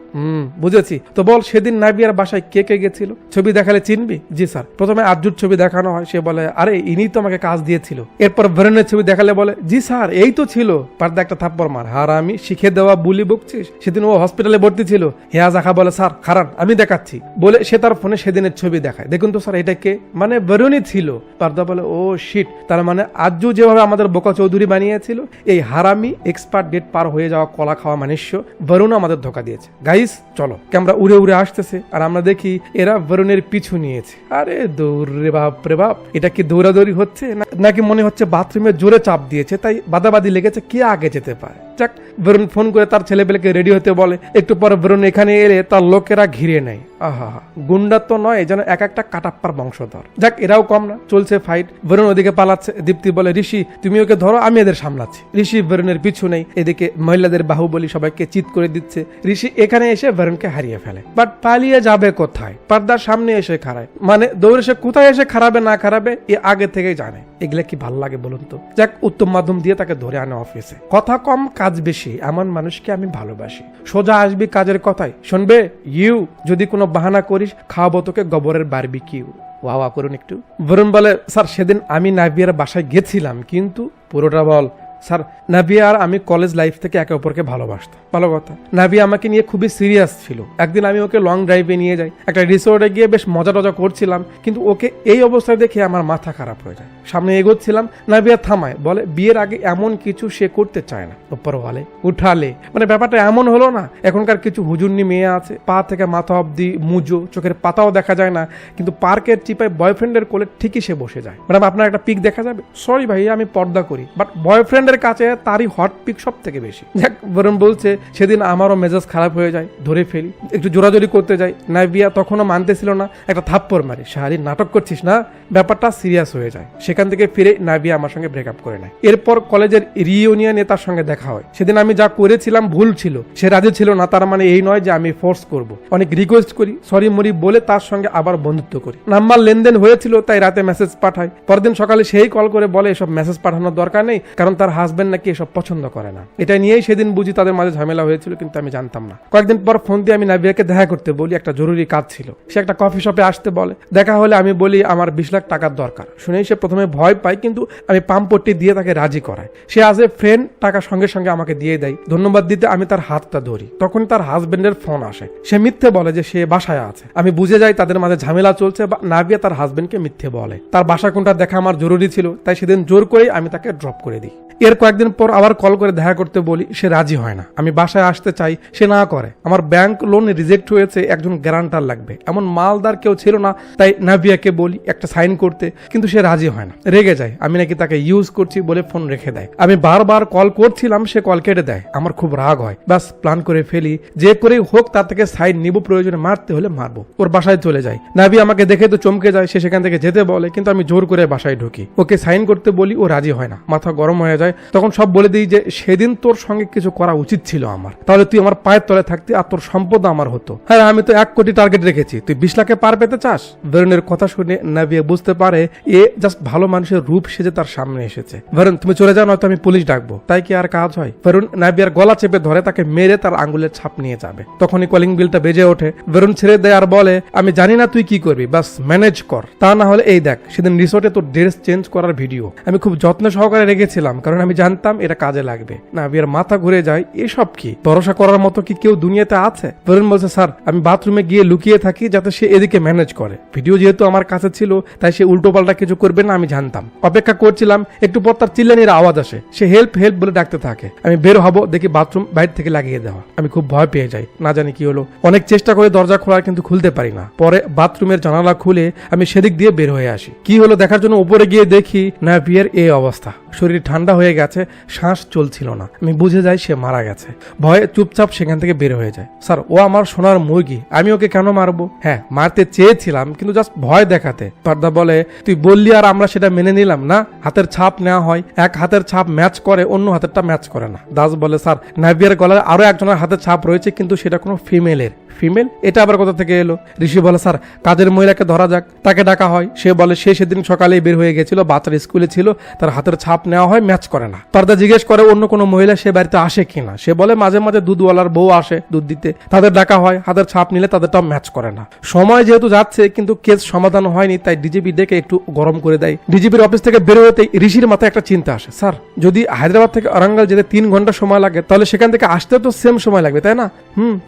বুঝেছি। তো বল সেদিন নাবিয়ার বাসায় কে কে গেছিল? ছবি দেখালে চিনবি? জি স্যার। প্রথমে আরজুর ছবি দেখানো হয়, সে বলে আরে ইনি তো আমাকে কাজ দিয়েছিল। এরপর ভরনের ছবি দেখালে বলে জি স্যার এই তো ছিল। পার্দা একটা থাপ্পড় মার, আর আমি শিখে দেওয়া বুলি বকছিস, সেদিন ও হসপিটালে ভর্তি ছিল। হিয়া জাখা বলে স্যার খারান আমি দেখাচ্ছি, বলে সে তার ফোনে সেদিনের ছবি দেখায়। দেখুন তো স্যার এটা কে, মানে ভরনই ছিল। পার্দা বলে ও শিট, তার মানে আরজু যেভাবে আমাদের বোকা চৌধুরী বানিয়েছিল, এই হারামি এক্সপায়ার ডেট পার হয়ে যাওয়া কলা খাওয়া মানুষ্য বরুণ আমাদের ধোকা দিয়েছে। গাইস চলো, ক্যামেরা উড়ে উড়ে আসতেছে আর আমরা দেখি এরা বরুণের পিছু নিয়েছে। আরে দৌড় রে বাপ রে বাপ, এটা কি দৌড়াদৌড়ি হচ্ছে নাকি মনে হচ্ছে বাথরুমে জোরে চাপ দিয়েছে তাই বাদাবাদি লেগেছে কে আগে যেতে পারে। যাক, বরুণ ফোন করে তার ছেলেপেলেকে রেডি হতে বলে। একটু পর বরুণ এখানে এলে তার লোকেরা ঘিরে নেয়। আহা, গুন্ডা তো নয়, যেন এক একটা কাটাপ্পার বংশধর। যাক, এরাও কম না, চলছে ফাইট। বরুণ ওদিকে পালাচ্ছে। দীপ্তি বলে ঋষি তুমি ওকে ধরো, আমি এদের সামলাচ্ছি। ঋষি বরুণের পিছু নেই। এদিকে মহিলাদের বাহুবলী সবাইকে চিৎ করে দিচ্ছে। ঋষি এখানে এসে বরুণকে হারিয়ে ফেলে, বাট পালিয়ে যাবে কোথায়? পর্দার সামনে এসে খাড়ায়। মানে দৌড়ে সে কোথায় এসে খারাবে না খারাবে এ আগে থেকেই জানে। এগুলা কি ভাল লাগে বলুন তো? যাক, উত্তম মাধ্যম দিয়ে তাকে ধরে আনে অফিসে। কথা কম কাজ বেশি, এমন মানুষকে আমি ভালোবাসি। সোজা আসবি কাজের কথায়। শুনবে ইউ, যদি কোনো বাহানা করিস খাওয়াবো তোকে গোবরের বারবিকিউ। ওয়া করুন একটু। বরুণ বলে স্যার সেদিন আমি নাবিয়ার বাসায় গেছিলাম, কিন্তু পুরোটা বল। স্যার নাবিয়া আর আমি কলেজ লাইফ থেকে একে অপরকে ভালোবাসতাম। ভালো কথা, নাবিয়া আমাকে নিয়ে খুবই সিরিয়াস ছিল। একদিন আমি ওকে লং ড্রাইভে নিয়ে যাই, একটা রিসোর্টে গিয়ে বেশ মজা টজা করছিলাম, কিন্তু ওকে এই অবস্থায় দেখে আমার মাথা খারাপ হয়ে যায়। সামনে এগোচ্ছিলাম, নাবিয়া থামায়, বলে বিয়ের আগে এমন কিছু সে করতে চায় না। ওপর বলে উঠালে, মানে ব্যাপারটা এমন হলো না এখনকার কিছু হুজুরনি মেয়ে আছে, পা থেকে মাথা অব্দি মুজো, চোখের পাতাও দেখা যায় না, কিন্তু পার্কের চিপায় বয়ফ্রেন্ডের কোলে ঠিকই সে বসে যায়। ম্যাডাম আপনার একটা পিক দেখা যাবে? সরি ভাই আমি পর্দা করি, বাট বয়ফ্রেন্ড কাছে তারই হট পিক সব থেকে বেশি। যাক, বরুণ বলছে সেদিন আমারও মেজাজ খারাপ হয়ে যায়, ধরে ফেলি, একটু জোরাজোরি করতে যাই। নাবিয়া তখনও মানতেছিল না, একটা থাপ্পড় মারি, শাহারি নাটক করছিস না। ব্যাপারটা সিরিয়াস হয়ে যায়। সেখান থেকে ফিরে নাবিয়া আমার সঙ্গে ব্রেকআপ করে নেয়। এরপর কলেজের রিইউনিয়নে তার সঙ্গে দেখা হয়। সেদিন আমি যা করেছিলাম ভুল ছিল, সে রাজি ছিল না, তার মানে এই নয় যে আমি ফোর্স করব। অনেক রিকোয়েস্ট করি, সরি মরি বলে তার সঙ্গে আবার বন্ধুত্ব করি। নাম্বার লেনদেন হয়েছিল তাই রাতে মেসেজ পাঠাই। পরদিন সকালে সেই কল করে বলে এসব মেসেজ পাঠানোর দরকার নেই, কারণ তার হাজবেন্ড নাকি এসব পছন্দ করে না। এটা নিয়েই সেদিন বুঝি তাদের মাঝে ঝামেলা হয়েছিল, কিন্তু আমি জানতাম না। কয়েকদিন পর ফোন দিয়ে আমি নাবিয়াকে দেখা করতে বলি, একটা জরুরি কাজ ছিল। সে একটা কফি শপে আসতে বলে। দেখা হলে আমি বলি আমার 20 লাখ টাকার দরকার। শুনেই সে প্রথমে ভয় পায়, কিন্তু আমি পাম্পট্টি দিয়ে তাকে রাজি করাই। সে আজ এ ফ্রেন্ড টাকা সঙ্গে সঙ্গে আমাকে দিয়ে দেয়। ধন্যবাদ দিতে আমি তার হাতটা ধরি, তখন তার হাজবেন্ডের ফোন আসে। সে মিথ্যে বলে যে সে বাসায় আছে। আমি বুঝে যাই তাদের মাঝে ঝামেলা চলছে, বা নাবিয়া তার হাজবেন্ডকে মিথ্যে বলে। তার বাসা কোনটা দেখা আমার জরুরি ছিল, তাই সেদিন জোর করেই আমি তাকে ড্রপ করে দিই। এর কয়েকদিন পর আবার কল করে দেখা করতে বলি, সে রাজি হয় না। আমি বাসায় আসতে চাই, সে না করে। আমার ব্যাংক লোন রিজেক্ট হয়েছে, একজন গ্যারান্টার লাগবে, এমন মালদার কেউ ছিল না, তাই নাবিয়াকে বলি একটা সাইন করতে, কিন্তু সে রাজি হয় না। রেগে যায়, আমি নাকি তাকে ইউজ করছি বলে ফোন রেখে দেয়। আমি বারবার কল করছিলাম, সে কল কেটে দেয়। আমার খুব রাগ হয়, বাস প্ল্যান করে ফেলি, যে করেই হোক তার থেকে সাইন নিব, প্রয়োজনে মারতে হলে মারবো। ওর বাসায় চলে যায়। নাবি আমাকে দেখে তো চমকে যায়, সে সেখান থেকে যেতে বলে, কিন্তু আমি জোর করে বাসায় ঢুকি। ওকে সাইন করতে বলি, ও রাজি হয় না, মাথা গরম হয়ে যায়। তখন সব বলে দিই যে সেদিন তোর সঙ্গে কিছু করা উচিত ছিল আমার, তাহলে তুই আমার পায়ের তলে থাকতি আর তোর সম্পদ আমার হতো। হ্যাঁ আমি তো 1 কোটি টার্গেট রেখেছি, তুই 20 লাখে পার পেতে চাস? বরুণের কথা শুনে নাবিয়া বুঝতে পারে এ জাস্ট ভালো মানুষের রূপ সেজে তার সামনে এসেছে। বরুণ তুমি চলে যাও, নয়তো আমি পুলিশ ডাকবো। তাই কি আর কাজ হয়? বরুণ নাবিয়ার গলা চেপে ধরে তাকে মেরে তার আঙ্গুলের ছাপ নিয়ে যাবে। তখনই কলিং বিলটা বেজে ওঠে। বরুণ ছেড়ে দেয় আর বলে, আমি জানি না তুই কি করবি, বাস ম্যানেজ কর। তা না হলে এই দেখ সেদিন রিসোর্টে তোর ড্রেস চেঞ্জ করার ভিডিও আমি খুব যত্ন সহকারে রেখেছিলাম, কারণ আমি জানতাম এটা কাজে লাগবে। নাবিয়ার মাথা ঘুরে যায়, এসব কি? ভরসা করার মতো কি কেউ দুনিয়াতে আছে? বরুণ বলছে, স্যার আমি বাথরুমে গিয়ে লুকিয়ে থাকি যাতে সে এদিকে ম্যানেজ করে। ভিডিও যেহেতু আমার কাছে ছিল তাই সে উল্টো পাল্টা কিছু করবে না আমি জানতাম। অপেক্ষা করছিলাম, একটু পর তার চিল্লানির আওয়াজ আসে। সে হেল্প হেল্প বলে ডাকতে থাকে। আমি বের হব, দেখি বাথরুম বাইরে থেকে লাগিয়ে দেওয়া। আমি খুব ভয় পেয়ে যাই, না জানি কি হলো। অনেক চেষ্টা করে দরজা খোলার, কিন্তু খুলতে পারি না। পরে বাথরুমের জানালা খুলে আমি সেদিক দিয়ে বের হয়ে আসি। কি হলো দেখার জন্য উপরে গিয়ে দেখি নাবিয়ার এই অবস্থা। শরীর ঠান্ডা হয়ে গেছে, শ্বাস চলছিল না, আমি বুঝে যাই সে মারা গেছে। ভয়ে চুপচাপ সেখান থেকে বের হয়ে যায়। স্যার ও আমার সোনার মুরগি, আমি ওকে কেন মারবো? হ্যাঁ মারতে চেয়েছিলাম, কিন্তু জাস্ট ভয় দেখাতে। পার্দা বলে তুই বললি আর আমরা সেটা মেনে নিলাম না। হাতের ছাপ নেওয়া হয়, এক হাতের ছাপ ম্যাচ করে, অন্য হাতেরটা ম্যাচ করে না। দাস বলে স্যার নাভিয়ার গলায় আরো একজনের হাতের ছাপ রয়েছে, কিন্তু সেটা কোনো ফিমেলের। ফিমেল? এটা আবার কোথা থেকে এলো? ঋষি বলে স্যার কাজের মহিলাকে ধরা যাক। তাকে ডাকা হয়, সে বলে সে সেদিন সকালেই বের হয়ে গেছিল, বাচ্চার স্কুলে ছিল, তার হাতের ছাপ নেওয়া হয়, ম্যাচ করে না। পার্দা জিজ্ঞেস করে অন্য কোনো মহিলা সে বাড়িতে আসে কিনা। সে বলে মাঝে মাঝে দুধওয়ালার বউ আসে দুধ দিতে, তাদের ডাকা হয়, হাতের ছাপ নিলে তাদেরটাও ম্যাচ করে না। সময় যেহেতু যাচ্ছে কিন্তু কেস সমাধান হয়নি, তাই ডিজিপি ডেকে একটু গরম করে দেয়। ডিজিপির অফিস থেকে বের হতেই ঋষির মাথায় একটা চিন্তা আসে, স্যার যদি হায়দ্রাবাদ থেকে ওরাঙ্গাল যেতে 3 ঘন্টা সময় লাগে, তাহলে সেখান থেকে আসতে তো সেম সময় লাগবে, তাই না?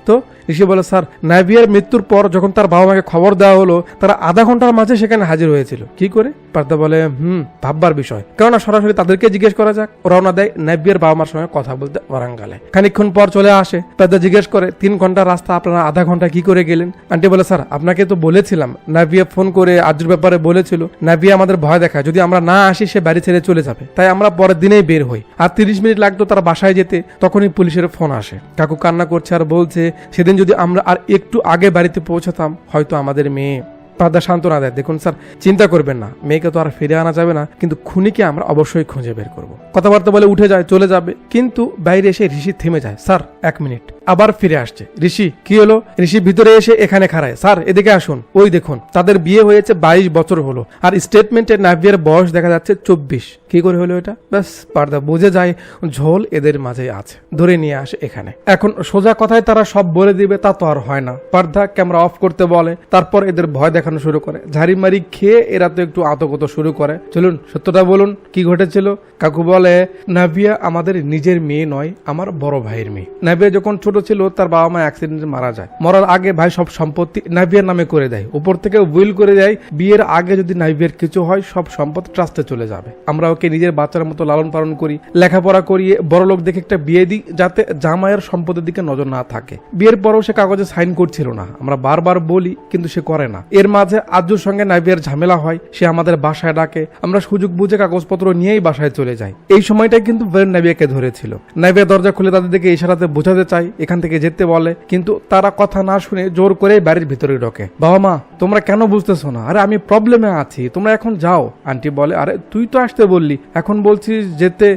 তো ঋষি বলে স্যার নাভিয়ার মৃত্যুর পর যখন তার বাবা মাকে খবর দেওয়া হলো, তারা আধা ঘন্টার মাঝে সেখানে হাজির হয়েছিল। কি করে? পার্থা বলে ভাববার বিষয়, কেননা সরাসরি তাদেরকে জিজ্ঞেস করা যাক। রওনা দেয় নাভিয়ার বাবা মার সঙ্গে কথা বলতে ওরাঙ্গালে। খানিকক্ষণ পর চলে আসে। পার্থা জিজ্ঞেস করে 3 ঘন্টার রাস্তা আপনারা আধা ঘন্টা কি করে গেলেন? আন্টি বলে স্যার আপনাকে তো বলেছিলাম, নাভিয়া ফোন করে আজুর ব্যাপারে বলেছিল, নাভিয়া আমাদের ভয় দেখায়, যদি আমরা না আসি সে বাড়ি ছেড়ে চলে যাবে, তাই আমরা পরের দিনেই বের হই। আর 30 মিনিট লাগতো তার বাসায় যেতে, তখনই পুলিশের ফোন আসে। কাকু কান্না করছে আর বলছে সেদিন যদি আমরা আর একটু আগে বাড়িতে পৌঁছাতাম, হয়তো আমাদের মেয়ে। পার্দা সান্ত্বনা দেয়, দেখুন স্যার চিন্তা করবেন না, মেয়েকে তো আর ফিরে আনা যাবে না, কিন্তু খুনিকে আমরা অবশ্যই খুঁজে বের করব। কথাবার্তা বলে উঠে যায়, চলে যাবে, কিন্তু বাইরে এসে ঋষি থেমে যায়। Sir 1 minute. আবার ফিরে আসছে। ঋষি কি হলো? ঋষি ভিতরে এসে এখানে খাড়ায়। স্যার এদিকে আসুন, ওই দেখুন তাদের বিয়ে হয়েছে 22 বছর হলো, আর স্টেটমেন্টে নাভিয়ার বয়স দেখা যাচ্ছে 24। কি করে হলো এটা? ব্যাস পার্দা বুঝে যায় ঝোল এদের মাঝে আছে, ধরে নিয়ে আসে এখানে। এখন সোজা কথায় তারা সব বলে দিবে তা তো আর হয় না। পার্দা ক্যামেরা অফ করতে বলে, তারপর এদের ভয় দেখানো শুরু করে। ঝাড়িমারি খেয়ে এরা তো একটু আতঙ্ক শুরু করে। চলুন সত্যটা বলুন, কি ঘটেছিল? কাকু বলে নাভিয়া আমাদের নিজের মেয়ে নয়, আমার বড় ভাইয়ের মেয়ে। নাভিয়া যখন ছোট ছিল তার বাবা মা অ্যাক্সিডেন্টে মারা যায়। মরার আগে ভাই সব সম্পত্তি নাভিয়ার নামে করে দেয়, উপর থেকে উইল করে দেয় বিয়ের আগে যদি নাভিয়ার কিছু হয় সব সম্পদ ট্রাস্টে চলে যাবে। আমরা ওকে নিজের বাচ্চার মতো লালন পালন করি, লেখাপড়া করিয়ে বড় লোক দেখে একটা বিয়ে দিই, যাতে জামাইয়ের সম্পদের দিকে নজর না থাকে। বিয়ের পরেও সে কাগজে সাইন করছিল না, আমরা বারবার বলি কিন্তু সে করে না। এর মাঝে আজুর সঙ্গে নাভিয়ার ঝামেলা হয়, সে আমাদের বাসায় ডাকে, আমরা সুযোগ বুঝে কাগজপত্র নিয়েই বাসায় চলে যাই। এই সময়টাই কিন্তু নাভিয়াকে ধরেছিল। নাভিয়া দরজা খুলে তাদের দিকে ইশারাতে বোঝাতে চায় এখান থেকে যেতে বলে, কিন্তু তারা কথা না শুনে জোর করে বাড়ির ভিতরে ঢোকে। বাবা মা তোমরা কেন বুঝতেছো না? আরে আমি প্রবলেমে আছি, তোমরা এখন যাও। আন্টি বলে আরে তুই তো আসতে বললি, এখন বলছিস যেতে।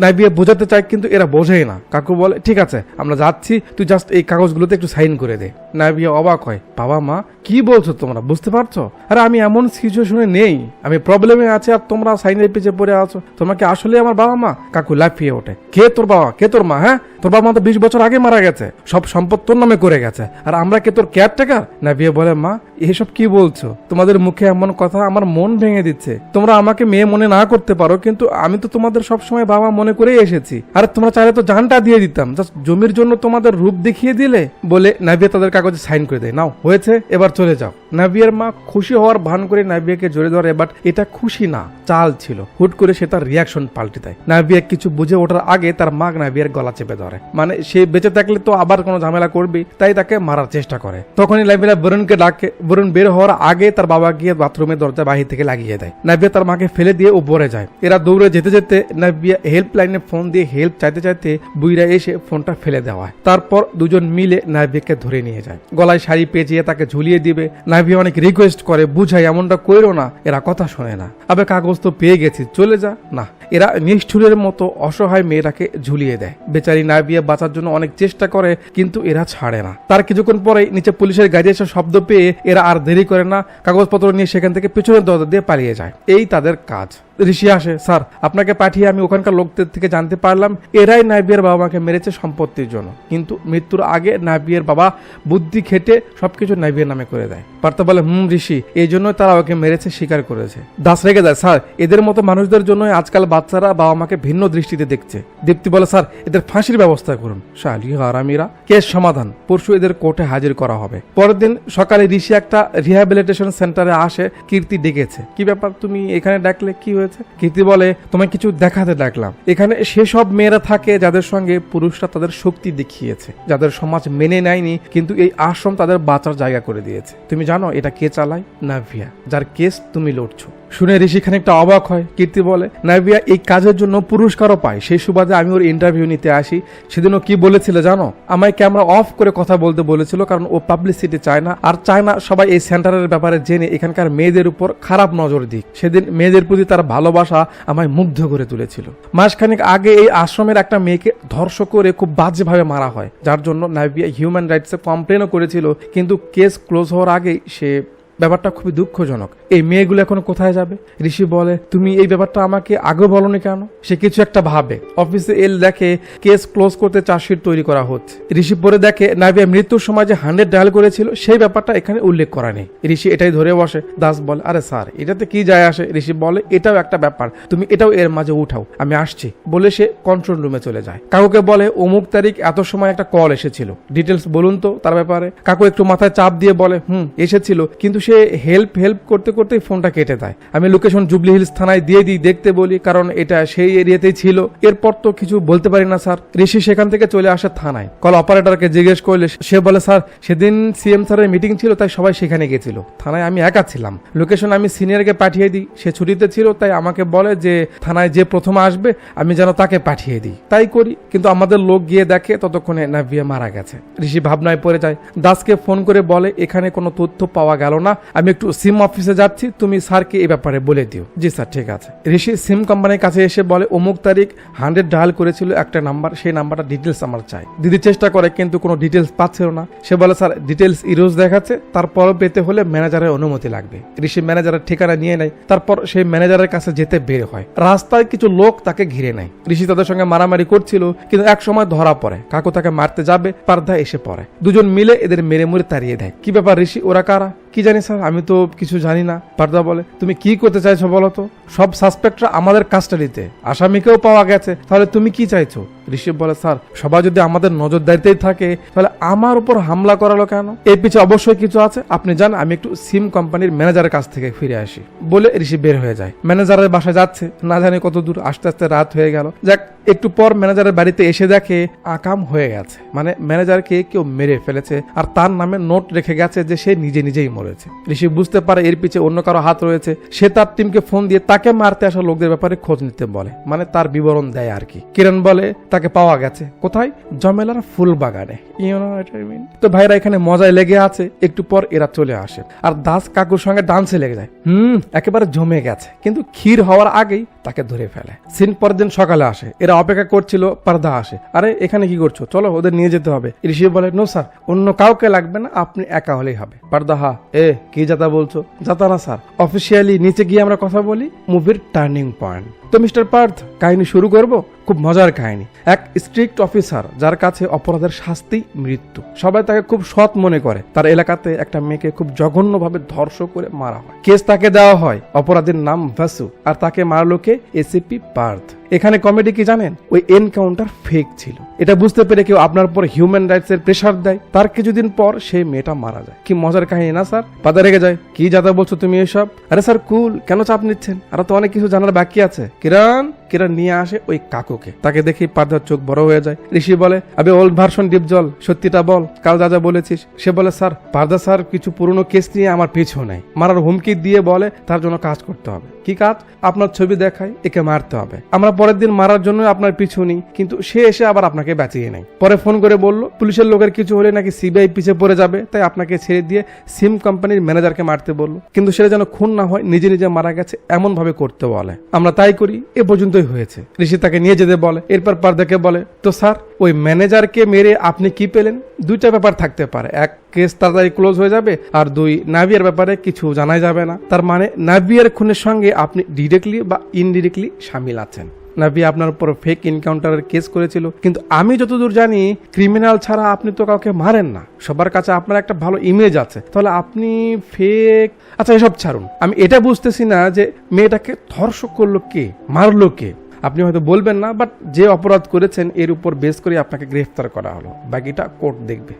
নাভিয়া বোঝাতে চায় কিন্তু এরা বোঝেই না। কাকু বলে ঠিক আছে আমরা যাচ্ছি, তুই জাস্ট এই কাগজগুলোতে একটু সাইন করে দে। নাভিয়া অবাক হয়, বাবা মা কি বলছো তোমরা, বুঝতে পারছো? আরে আমি এমন সিচুয়েশনে নেই, আমি প্রবলেমে আছি আর তোমরা সাইনের পিছিয়ে পড়ে আছো। তোমাকে আসলে আমার বাবা মা? কাকু লাফিয়ে ওঠে, কে তোর বাবা, কে তোর মা? হ্যাঁ তোর বাবা মা তো 20 বছর আগে মারা গেছে, সব সম্পদ তোর নামে করে গেছে, আর আমরা কে তোর কেয়ারটেকার? নাভিয়া বলে মা এসব কি বলছো? তোমাদের মুখে এমন কথা আমার মন ভেঙে দিচ্ছে। তোমরা আমাকে মেয়ে মনে না করতে পারো, কিন্তু আমি তো তোমাদের সবসময় বাবা মনে করে এসেছি। আর তোমরা চাইলে তো জানটা দিয়ে দিতাম, জাস্ট জমির জন্য তোমাদের রূপ দেখিয়ে দিলে। বলে নাভিয়া তাদের কাগজে সাইন করে দেয়, নাও হয়েছে এবার চলে যাও। নাভিয়ার মা খুশি হওয়ার ভান করে নাভিয়াকে জড়িয়ে ধরে, বাট এটা খুশি না, চাল ছিল। হুট করে সে তার রিয়াকশন পাল্টে দেয়। নাভিয়া কিছু বুঝে ওঠার আগে তার মা নাভিয়ার গলা চেপে ধরে, মানে সে বেঁচে থাকলে তো আবার কোনো ঝামেলা করবে, তাই তাকে মারার চেষ্টা করে। তখনই নাভিয়া বরুণকে ডাকে। বরুণ বের হওয়ার আগে তার বাবা গিয়ে বাথরুমের দরজা বাহির থেকে লাগিয়ে দেয়। নাভিয়া তার মাকে ফেলে দিয়ে উপরে যায়। এরা দৌড়ে যেতে যেতে নাভিয়া হেল্পলাইনে ফোন দিয়ে হেল্প চাইতে চাইতে বুইরা এসে ফোনটা ফেলে দেওয়া হয়। তারপর দুজন মিলে নাভিয়াকে ধরে নিয়ে যায়, গলায় শাড়ি পেঁচিয়ে তাকে ঝুলিয়ে দিবে। নাভিয়া অনেক রিকোয়েস্ট করে, বুঝাই এমনটা কইরো না। এরা কথা শোনে না। আবে কাগজ তো পেয়ে গেছি, চলে যা। না, এরা নিষ্ঠুরের মতো অসহায় মেয়েটাকে ঝুলিয়ে দেয়। বেচারি নাভিয়া বাঁচার জন্য অনেক চেষ্টা করে, কিন্তু এরা ছাড়ে না। তার কিছুক্ষণ পরে নিচে পুলিশের গাড়ি এসে শব্দ পেয়ে এরা আর দেরি করে না, কাগজপত্র নিয়ে সেখান থেকে পিছনের দরজা দিয়ে পালিয়ে যায়। এই তাদের কাজ। ঋষি আসে, স্যার আপনাকে পাঠিয়ে আমি ওখানকার লোকদের থেকে জানতে পারলাম এরাই নাভিয়ার বাবা মাকে মেরেছে সম্পত্তির জন্য, কিন্তু মৃত্যুর আগে নাভিয়ার বাবা বুদ্ধি খেটে সবকিছু নাভিয়ার নামে করে দেয়। পার্থ বলে ঋষি এই জন্যই তারা ওকে মেরেছে, স্বীকার করেছে। দাস রেগে যায়, স্যার এদের মতো মানুষদের জন্য আজকাল বাচ্চারা বাবা মাকে ভিন্ন দৃষ্টিতে দেখছে। দীপ্তি বলে স্যার এদের ফাঁসির ব্যবস্থা করুন। শালি হারামিরা, কেস সমাধান, পরশু এদের কোর্টে হাজির করা হবে। পরের দিন সকালে ঋষি একটা রিহ্যাবিলিটেশন সেন্টারে আসে। কীর্তি ডেকেছে, কি ব্যাপার তুমি এখানে ডাকলে, কি হয়েছে? কীর্তি বলে তোমায় কিছু দেখাতে ডাকলাম। এখানে সেসব মেয়েরা থাকে যাদের সঙ্গে পুরুষরা তাদের শক্তি দেখিয়েছে, যাদের সমাজ মেনে নেয়নি, কিন্তু এই আশ্রম তাদের বাঁচার জায়গা করে দিয়েছে। তুমি জানো এটা কে চালায়? নাভিয়া, যার কেস তুমি লড়ছো। শুনে ঋষি খানিকটা অবাক হয়। কীর্তি বলে, নাভিয়া এই কাজের জন্য পুরস্কারও পায়, সেই সুবাদে আমি ওর ইন্টারভিউ নিতে আসি। সেদিনও কি বলেছিল জানো? আমায় ক্যামেরা অফ করে কথা বলতে বলেছিল, কারণ ও পাবলিসিটি চায় না, আর চায় না সবাই এই সেন্টারের ব্যাপারে জেনে এখানকার মেয়েদের উপর খারাপ নজর দিক। সেদিন মেয়েদের প্রতি তার ভালোবাসা আমায় মুগ্ধ করে তুলেছিল। মাসখানেক আগে এই আশ্রমের একটা মেয়েকে ধর্ষণ করে খুব বাজেভাবে মারা হয়, যার জন্য নাভিয়া হিউম্যান রাইটসে কমপ্লেনও করেছিল, কিন্তু কেস ক্লোজ হওয়ার আগেই সে ব্যাপারটা খুবই দুঃখজনক। এই মেয়েগুলো এখন কোথায় যাবে? ঋষি বলে, তুমি এই ব্যাপারটা আমাকে আগে বলনি কেন? সে কিছু একটা ভাবে। অফিসে এল দেখে কেস ক্লোজ করতে চার্জশিট তৈরি করা হচ্ছে। ঋষি পরে দেখে নাভিয়া মৃত্যুর সময় যে 100 ডায়াল করেছিল সেই ব্যাপারটা এখানে উল্লেখ করা নেই। ঋষি এটাই ধরে বসে। দাস বলে, আরে স্যার এটাতে কি যায় আসে? ঋষি বলে, এটাও একটা ব্যাপার, তুমি এটাও এর মাঝে উঠাও, আমি আসছি বলে সে কন্ট্রোল রুমে চলে যায়। কাকুকে বলে, অমুক তারিখ এত সময় একটা কল এসেছিল, ডিটেলস বলুন তো তার ব্যাপারে। কাকু একটু মাথায় চাপ দিয়ে বলে, এসেছিল, কিন্তু সে হেল্প করতে করতেই ফোনটা কেটে দেয়। আমি লোকেশন জুবলি হিলস থানায় দিয়ে দিই, দেখতে বলি, কারণ এটা সেই এরিয়াতেই ছিল। এরপর তো কিছু বলতে পারি না স্যার। ঋষি সেখান থেকে চলে আসে থানায়। কল অপারেটরকে জিজ্ঞেস করলে সে বলে, স্যার সেদিন সিএম স্যারের মিটিং ছিল, তাই সবাই সেখানে গেছিল, থানায় আমি একা ছিলাম। লোকেশন আমি সিনিয়রকে পাঠিয়ে দিই, সে ছুটিতে ছিল, তাই আমাকে বলে যে থানায় যে প্রথম আসবে আমি যেন তাকে পাঠিয়ে দিই। তাই করি, কিন্তু আমাদের লোক গিয়ে দেখে ততক্ষণে নাভিয়া মারা গেছে। ঋষি ভাবনায় পড়ে যায়। দাসকে ফোন করে বলে, এখানে কোনো তথ্য পাওয়া গেল না, আমি একটু সিম অফিসে যাচ্ছি, তুমি স্যারকে এই ব্যাপারে বলে দিও। জি স্যার, ঠিক আছে। ঋষি সিম কোম্পানির কাছে এসে বলে, অমুক তারিখ 100 ডায়াল করেছিল একটা নাম্বার, সেই নাম্বারটা ডিটেলস আমার চাই। দিদি চেষ্টা করে কিন্তু কোনো ডিটেলস পাচ্ছিল না। সে বলে, স্যার ডিটেলস ইরোজ দেখাচ্ছে, তারপরও পেতে হলে ম্যানেজারের অনুমতি লাগবে। ঋষি ম্যানেজারের ঠিকানা নিয়ে নেয়, তারপর সেই ম্যানেজারের কাছে যেতে বের হয়। রাস্তায় কিছু লোক তাকে ঘিরে নেয়। ঋষি তাদের সঙ্গে মারামারি করছিল, কিন্তু এক সময় ধরা পড়ে। কাকু তাকে মারতে যাবে, পারদা এসে পড়ে। দুজন মিলে এদের মেরে মুড়ে তাড়িয়ে দেয়। কি ব্যাপার ঋষি, ওরা কারা? কি জানি স্যার, আমি তো কিছু জানি না। পারদা বলে, তুমি কি করতে চাইছো বলো তো? সব সাসপেক্টরা আমাদের কাস্টাডিতে, আসামিকেও পাওয়া গেছে, তাহলে তুমি কি চাইছো? ঋষি বলে, স্যার সবাই যদি আমাদের নজরদারিতেই থাকে তাহলে আমার উপর হামলা করালো কেন? এর পিছনে অবশ্যই কিছু আছে, আপনি জান আমি একটু সিম কোম্পানির ম্যানেজারের কাছ থেকে ফিরে আসি বলে ঋষি বের হয়ে যায়। ম্যানেজারের বাসায় যাচ্ছে, না জানি কত দূর, আস্তে আস্তে রাত হয়ে গেল। যাক, একটু পর ম্যানেজারের বাড়িতে এসে দেখে আকাম হয়ে গেছে, মানে ম্যানেজারকে কেউ মেরে ফেলেছে, আর তার নামে নোট রেখে গেছে যে সে নিজেই মরেছে। ঋষি বুঝতে পারে এর পিছে অন্য কারো হাত রয়েছে। সে তার টিমকে ফোন দিয়ে তাকে মারতে আসা লোকদের ব্যাপারে খোঁজ নিতে বলে, মানে তার বিবরণ দেয় আর কি। কিরণ বলে তাকে পাওয়া গেছে। কোথায়? জমেলার ফুল বাগানে। তো ভাইরা এখানে মজায় লেগে আছে। একটু পর এরা চলে আসে, আর দাস কাকুর সঙ্গে ডান্সে লেগে যায়। একেবারে জমে গেছে, কিন্তু ক্ষীর হওয়ার আগেই তাকে ধরে ফেলে। সিন পরের দিন সকালে আসে, এরা অপেক্ষা করছিল। পারদা আসে, আরে এখানে কি করছো, চলো ওদের নিয়ে যেতে হবে। ঋষি বলে, নো স্যার, অন্য কাউকে লাগবে না, আপনি একা হলেই হবে। পারদা, হা কি যাতা বলছো? যাতা না স্যার, অফিসিয়ালি নিচে গিয়ে আমরা কথা বলি। মুভির টার্নিং পয়েন্ট। তো মিস্টার পার্থ, কাহিনী শুরু করব। খুব মজার কাহিনী। এক স্ট্রিক্ট অফিসার, যার কাছে অপরাধের শাস্তি মৃত্যু। সবাই তাকে খুব সৎ মনে করে। তার এলাকাতে একটা মেয়েকে খুব জঘন্যভাবে ধর্ষণ করে মারা হয়। কেস তাকে দেওয়া হয়। অপরাধীর নাম ভাসু, আর তাকে মারলো কে? এসিপি পার্থ। এখানে কমেডি কি জানেন? ওই এনকাউন্টার ফেক ছিল। এটা বুঝতে পেরে কেউ আপনার উপর হিউম্যান রাইটস এর প্রেসার দেয়। তার কিছুদিন পর সেই মেয়েটা মারা যায়। কি মজার কাহিনী না স্যার? পাতা রেগে যায়, কি যাতা বলছো তুমি এসব? আরে স্যার কুল, কেন চাপ নিচ্ছেন? আরো তো অনেক কিছু জানার বাকি আছে। কিরণ নিয়ে আসে ওই কাকুকে। তাকে দেখে পারদার চোখ বড় হয়ে যায়। ঋষি বলে, আবে ওল্ড ভার্সন ডিপ জল, সত্যিটা বল, কাল যা যা বলেছিস। সে বলে, স্যার পারদা স্যার কিছু পুরনো কেস নিয়ে আমার পিছু নেই, মারার হুমকি দিয়ে বলে তার জন্য কাজ করতে হবে। কি কাজ? আপনার ছবি দেখায়, একে মারতে হবে। আমরা পরের দিন মারার জন্য আপনার পিছু নিই, কিন্তু সে এসে আবার আপনাকে বাঁচিয়ে নেয়। পরে ফোন করে বলল পুলিশের লোকের কিছু হলে নাকি সিবিআই পিছে পড়ে যাবে, তাই আপনাকে ছেড়ে দিয়ে সিম কোম্পানির ম্যানেজারকে মারতে বললো, কিন্তু সেটা যেন খুন না হয়, নিজে নিজে মারা গেছে এমন ভাবে করতে বলে। আমরা তাই করি, এ পর্যন্তই হয়েছে। ঋষি তাকে নিয়ে যেতে বলে। এরপর পারদাকে বলে, তো স্যার ওই ম্যানেজারকে মেরে আপনি কি পেলেন? দুইটা ব্যাপার থাকতে পারে, এক কেস তাড়াতাড়ি ক্লোজ হয়ে যাবে, আর দুই নাভিয়ার ব্যাপারে কিছু জানাই যাবে না। তার মানে নাভিয়ার খুনের সঙ্গে আপনি ডিরেক্টলি বা ইনডিরেক্টলি শামিল আছেন। নাভিয়া আপনার উপর ফেক এনকাউন্টারের কেস করেছিল, কিন্তু আমি যতদূর জানি ক্রিমিনাল ছাড়া আপনি তো কাউকে মারেন না, সবার কাছে আপনার একটা ভালো ইমেজ আছে, তাহলে আপনি ফেক। আচ্ছা এসব ছাড়ুন, আমি এটা বুঝতেছি না যে মেয়েটাকে ধর্ষণ করলো কে, মারলো কে? আপনি হয়তো বলবেন না, বাট যে অপরাধ করেছেন এর উপর বেস করে আপনাকে গ্রেফতার করা হলো, বাকিটা কোর্ট দেখবে।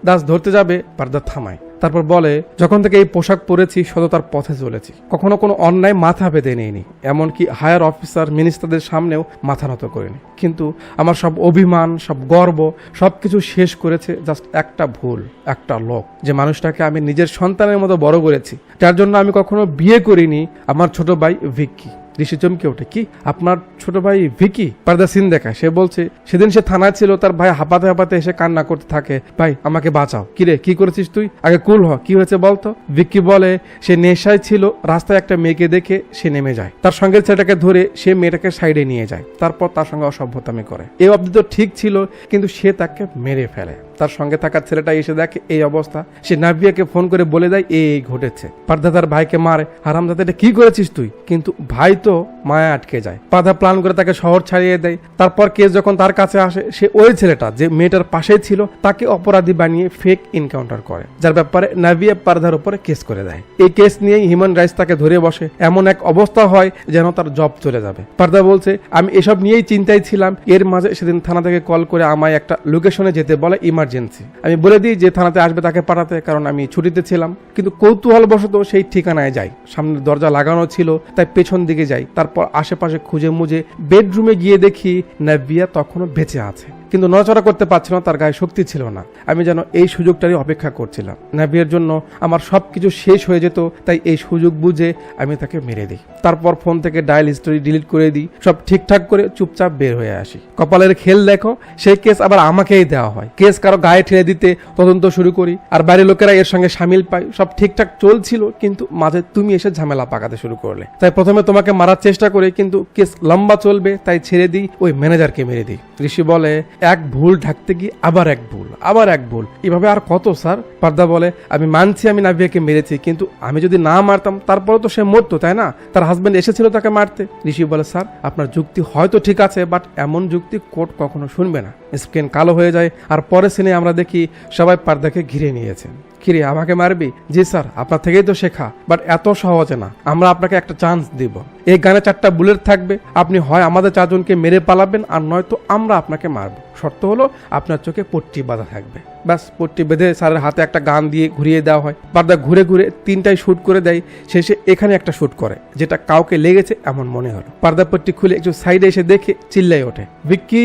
দাস ধরতে যাবে, পারদা থামায়। তারপর বলে, যখন থেকে এই পোশাক পরেছি সততার পথে চলেছি, কখনো কোনো অন্যায় মাথা পেতে নেইনি, এমনকি হায়ার অফিসার মিনিস্টারদের সামনেও মাথা নত করিনি। কিন্তু আমার সব অভিমান, সব গর্ব সবকিছু শেষ করেছে জাস্ট একটা ভুল, একটা লোক, যে মানুষটাকে আমি নিজের সন্তানের মতো বড় করেছি, যার জন্য আমি কখনো বিয়ে করিনি, আমার ছোট ভাই ভিক্কি। ঋষি চমকে ওঠে, কি আপনার ছোট ভাই ভিকি? পর্দা সিন দেখায়, সে বলছে সেদিন সে থানায় ছিল, তার ভাই হাঁপাতে হাঁপাতে এসে কান্না করতে থাকে, ভাই আমাকে বাঁচাও। কিরে কি করেছিস তুই? আগে কুল হ, কি হয়েছে বলতো। ভিকি বলে, সে নেশায় ছিল, রাস্তায় একটা মেয়েকে দেখে সে নেমে যায়, তার সঙ্গে ছেলেটাকে ধরে সে মেয়েটাকে সাইডে নিয়ে যায়, তারপর তার সঙ্গে অসভ্যতামি করে। এই অবধি তো ঠিক ছিল, কিন্তু সে তাকে মেরে ফেলে। তার সঙ্গে থাকা ছেলেটা এসে দেখে এই অবস্থা, সে নাভিয়াকে ফোন করে বলে দেয় এই ঘটেছে। পার্দা তার ভাইকে মারে, হারামজাদা এটা কি করেছিস তুই? কিন্তু ভাই তো মায়া আটকে যায়। পার্দা প্ল্যান করে তাকে শহর ছাড়িয়ে দেয়। তারপর কেস যখন তার কাছে আসে, সে ওই ছেলেটা যে মেয়েটার পাশেই ছিল তাকে অপরাধী বানিয়ে ফেক এনকাউন্টার করে, যার ব্যাপারে নাভিয়া পার্দার উপরে কেস করে দেয়। এই কেস নিয়েই হিউম্যান রাইটস তাকে ধরে বসে। এমন এক অবস্থা হয় যেন তার জব চলে যাবে। পার্দা বলছে, আমি এসব নিয়েই চিন্তায় ছিলাম। এর মাঝে সেদিন থানা থেকে কল করে আমায় একটা লোকেশনে যেতে বলে, ইমার্জেন্সি। আমি বলে দিই যে থানাতে আসবে তাকে পাঠাতে, কারণ আমি ছুটিতে ছিলাম। কিন্তু কৌতূহলবশত সেই ঠিকানায় যাই, সামনের দরজা লাগানো ছিল, তাই পেছন দিকে যাই। তারপর আশেপাশে খুঁজে মুজে বেডরুমে গিয়ে দেখি নাভিয়া তখনও বেঁচে আছে, কিন্তু নড়াচড়া করতে পারছিল না, তার গায়ে শক্তি ছিল না। আমি যেন এই সুযোগটারই অপেক্ষা করছিলাম। নাভিয়ার জন্য আমার সবকিছু শেষ হয়ে যেত, তাই এই সুযোগ বুঝে আমি তাকে মেরে দিই। তারপর ফোন থেকে ডায়াল হিস্টোরি ডিলিট করে দিই, সব ঠিকঠাক করে চুপচাপ বের হয়ে আসি। কপালের খেল দেখো, সেই কেস আবার আমাকেই দেওয়া হয়। কেস কারো গায়ে ঠেলে দিতে তদন্ত শুরু করি, আর বাইরের লোকেরা এর সঙ্গে সামিল পায়। সব ঠিকঠাক চলছিল, কিন্তু মাঝে তুমি এসে ঝামেলা পাকাতে শুরু করলে। তাই প্রথমে তোমাকে মারার চেষ্টা করি, কিন্তু কেস লম্বা চলবে, তাই ছেড়ে দিই, ওই ম্যানেজারকে মেরে দিই। ঋষি বলে, এক ভুল ঢাকতে গিয়ে আবার এক ভুল, আবার এক ভুল, এভাবে আর কত স্যার? পার্দা বলে, আমি মানছি আমি নাভিয়াকে মেরেছি, কিন্তু আমি যদি না মারতাম তারপরে তো সে মরতো, তাই না? তার হাজবেন্ড এসেছিল তাকে মারতে। ঋষি বলে, স্যার আপনার যুক্তি হয়তো ঠিক আছে, বাট এমন যুক্তি কোর্ট কখনো শুনবে না। স্ক্রিন কালো হয়ে যায়, আর পরে সিনে আমরা দেখি সবাই পার্দাকে ঘিরে নিয়েছেন। কিরে আমাকে মারবি? জি স্যার, আপনার থেকেই তো শেখা, বাট এত সহজে না, আমরা আপনাকে একটা চান্স দিব। এই গানে 4টা বুলেট থাকবে, আপনি হয় আমাদের 4 জনকে মেরে পালাবেন, আর নয়তো আমরা আপনাকে মারবো। শর্ত হলো আপনার চোখে পট্টি বাঁধা থাকবে। ব্যাস, পট্টি বেঁধে স্যারের হাতে একটা গান দিয়ে ঘুরিয়ে দেওয়া হয়। পার্দা ঘুরে ঘুরে 3টাই শুট করে দেয়, শেষে এখানে একটা শুট করে, যেটা কাউকে লেগেছে এমন মনে হলো। পার্দা পট্টি খুলে একটু সাইডে এসে দেখে চিল্লাই ওঠে, ভিক্কি!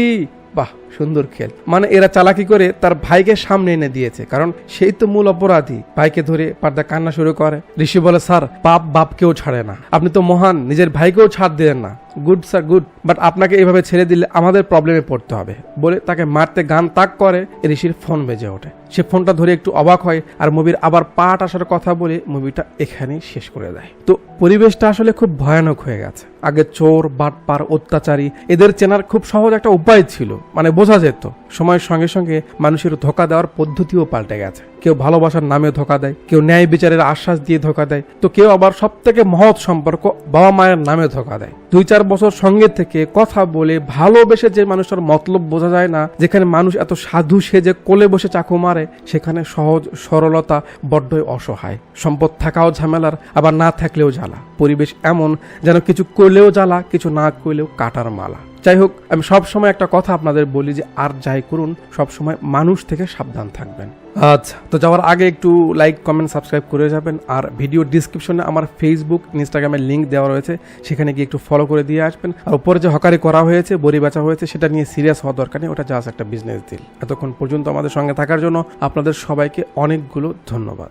বাহ, সুন্দর খেল। মানে এরা চালাকি করে তার ভাইকে সামনে এনে দিয়েছে, কারণ সেই তো মূল অপরাধী। ভাইকে ধরে পার্দা কান্না শুরু করে। ঋষি বলে, স্যার পাপ বাপকেও ছাড়ে না, আপনি তো মহান, নিজের ভাইকেও ছাড় দিলেন না। গুড স্যার, গুড, বাট আপনাকে এভাবে ছেড়ে দিলে আমাদের প্রবলেমে পড়তে হবে বলে তাকে মারতে গান তাক করে। ঋষির ফোন বেজে ওঠে, সে ফোনটা ধরে একটু অবাক হয়, আর মুভির আবার পার্ট আসার কথা বলে মুভিটা এখানেই শেষ করে দেয়। তো পরিবেশটা আসলে খুব ভয়ানক হয়ে গেছে। আগে চোর, বাটপার, অত্যাচারী এদের চেনার খুব সহজ একটা উপায় ছিল, মানে বোঝা যেত। সময়ের সঙ্গে সঙ্গে মানুষের ধোকা দেওয়ার পদ্ধতিও পাল্টে গেছে। কেউ ভালোবাসার নামে ধোকা দেয়, কেউ ন্যায় বিচারের আশ্বাস দিয়ে ধোকা দেয়, তো কেউ আবার সব থেকে মহৎ সম্পর্ক বাবা মায়ের নামে ধোকা দেয়। 2-4 বছর সঙ্গে থেকে কথা বলে ভালোবেসে যে মানুষের মতলব বোঝা যায় না, যেখানে মানুষ এত সাধু সেজে কোলে বসে চাকু মারে, সেখানে সহজ সরলতা বড্ডই অসহায়। সম্পদ থাকাও ঝামেলার, আবার না থাকলেও জ্বালা। পরিবেশ এমন যেন কিছু করলেও জ্বালা, কিছু না করলেও কাটার মালা। যাই হোক, আমি সবসময় একটা কথা আপনাদের বলি যে আর যাই করুন, সবসময় মানুষ থেকে সাবধান থাকবেন। আচ্ছা, তো যাওয়ার আগে একটু লাইক, কমেন্ট, সাবস্ক্রাইব করে যাবেন। আর ভিডিও ডিসক্রিপশনে আমার ফেসবুক, ইনস্টাগ্রামের লিঙ্ক দেওয়া রয়েছে, সেখানে গিয়ে একটু ফলো করে দিয়ে আসবেন। আর উপরে যে হকারি করা হয়েছে, বড়ি বেচা হয়েছে, সেটা নিয়ে সিরিয়াস হওয়ার দরকার নেই, ওটা জাস্ট একটা বিজনেস ডিল। এতক্ষণ পর্যন্ত আমাদের সঙ্গে থাকার জন্য আপনাদের সবাইকে অনেকগুলো ধন্যবাদ।